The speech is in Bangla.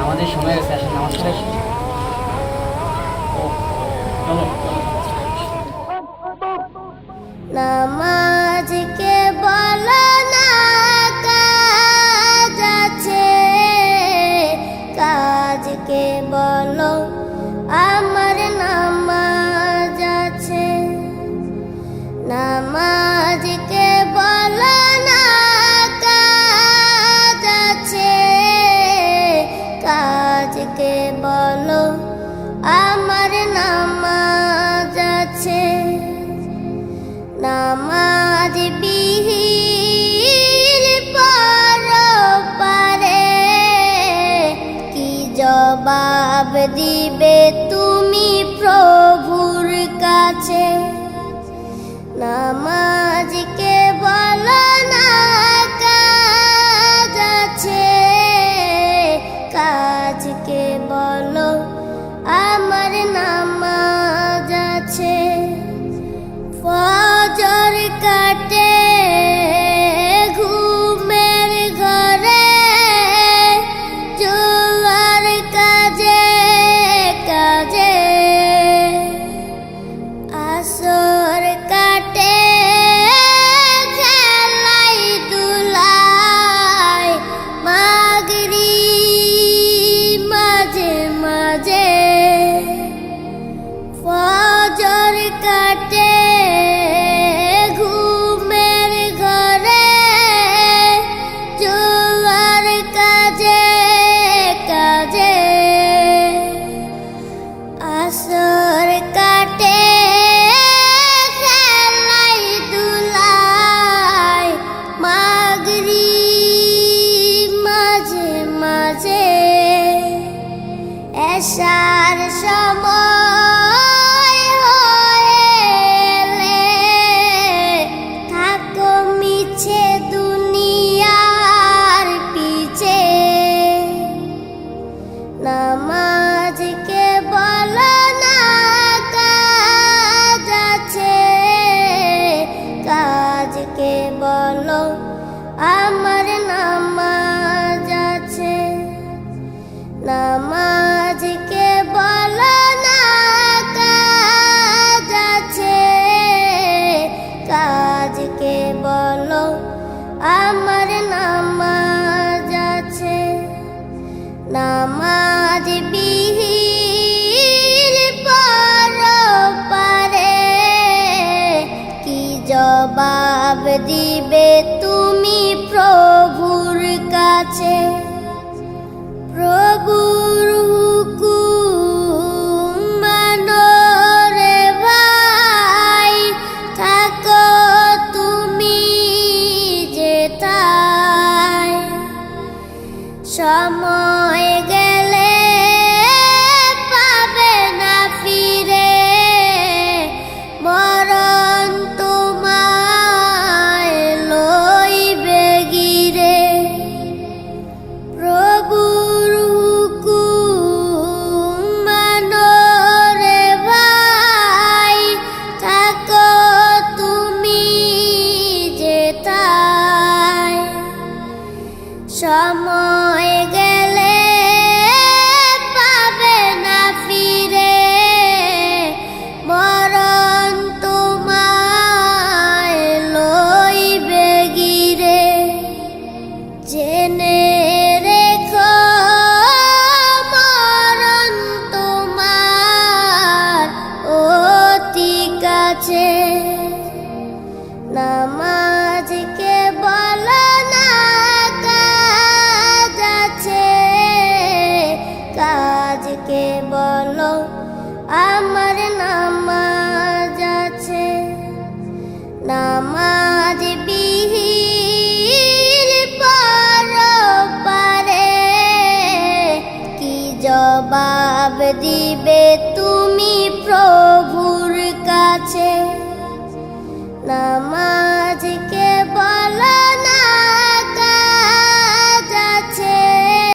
আমাদের সময় হয়েছে, আসলে নামাজ পড়ে আসি। চলো নামাজকে বলো না কাজ আছে, কাজকে বলো আমার নামাজ আছে। নামাজকে বলো না কাজ আছে, কাজকে বলো আমার নামাজ আছে। নামাজ বিহীন পরপারে কি জবাব দিবে তুমি প্রভুর কাছে? নামাজকে বলো না কাজ আছে, কাজকে বলো আমার নামাজ আছে। ফজর কাটে ঘুমের ঘরে, জোয়ার কাজে কাজে। আসর কাটে খেলাই দুলাই, মাগরিব মাঝে মাঝে। ফজর কাটে ঘুমের ঘরে, জোয়ার কাজে কাজে। আসর কাটে খেলাই দুলাই, মাগরিব মাঝে মাঝে। এশার সময় হলে থাকো মিছে দুনিয়ার পিছে। নামাজকে বলো না কাজ আছে, কাজকে বলো আমার নামাজ আছে। নামাজকে বলো না কাজ আছে, কাজকে বলো আমার নামাজ আছে। নামাজ বিহীন পরপারে কি জবাব দিবে তুমি প্রভুর কাছে? প্রভুর হুকুম মানো রে ভাই, থাকো তুমি যেথায়। সময় গেলে পাবে না ফিরে, মরণ তোমায় লইবে গিরে। প্রভুর হুকুম মানো রে ভাই, থাকো তুমি যেথায়। সময় গেলে পাবে না ফিরে, মরণ তোমায় লইবে গিরে। জেনে রেখো মরণ তোমার অতি কাছে। নামাজকে বলো না কাজ আছে, কাজকে বলো আমার নামাজ আছে। নামাজ বিহীন পরপারে কি জবাব দিবে তুমি